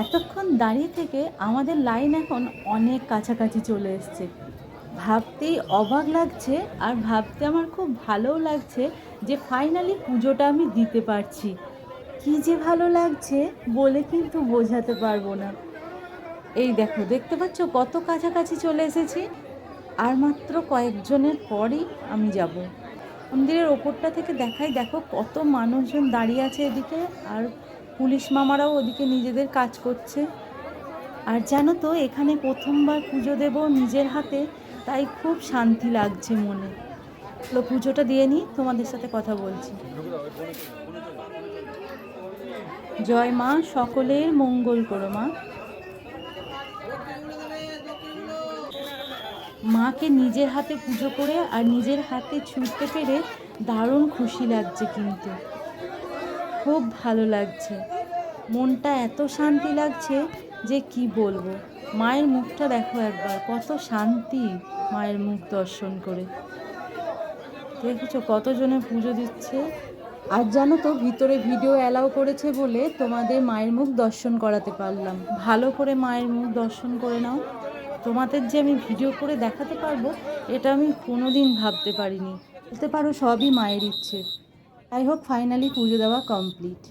এতক্ষণ দাঁড়িয়ে থেকে আমাদের লাইন এখন অনেক কাছাকাছি চলে এসছে। ভাবতেই অবাক লাগছে আর ভাবতে আমার খুব ভালোও লাগছে যে ফাইনালি পুজোটা আমি দিতে পারছি। কী যে ভালো লাগছে বলে কিন্তু বোঝাতে পারবো না। এই দেখো, দেখতে পাচ্ছ কত কাছাকাছি চলে এসেছি। আর মাত্র কয়েকজনের পরই আমি যাব। মন্দিরের ওপরটা থেকে দেখাই, দেখো কত মানুষজন দাঁড়িয়ে আছে এদিকে, আর পুলিশ মামারাও ওদিকে নিজেদের কাজ করছে। আর জানো তো, এখানে প্রথমবার পুজো দেব নিজের হাতে, তাই খুব শান্তি লাগছে মনে। তো পুজোটা দিয়ে নিই, তোমাদের সাথে কথা বলছি। জয় মা, সকলের মঙ্গল করো মা। মাকে নিজের হাতে পুজো করে আর নিজের হাতে ছুঁতে পেরে দারুণ খুশি লাগছে, কিন্তু খুব ভালো লাগছে। মনটা এত শান্তি লাগছে যে কি বলবো। মায়ের মুখটা দেখো একবার, কত শান্তি মায়ের মুখ দর্শন করে। দেখেছো কতজনে পুজো দিচ্ছে। আর জানো তো, ভিতরে ভিডিও অ্যালাউ করেছে বলে তোমাদের মায়ের মুখ দর্শন করাতে পারলাম। ভালো করে মায়ের মুখ দর্শন করে নাও। তোমাদের যে আমি ভিডিও করে দেখাতে পারবো, এটা আমি কোনোদিন ভাবতে পারিনি। বলতে পারো সবই মায়ের ইচ্ছে। যাই হোক, ফাইনালি পুজো দেওয়া কমপ্লিট।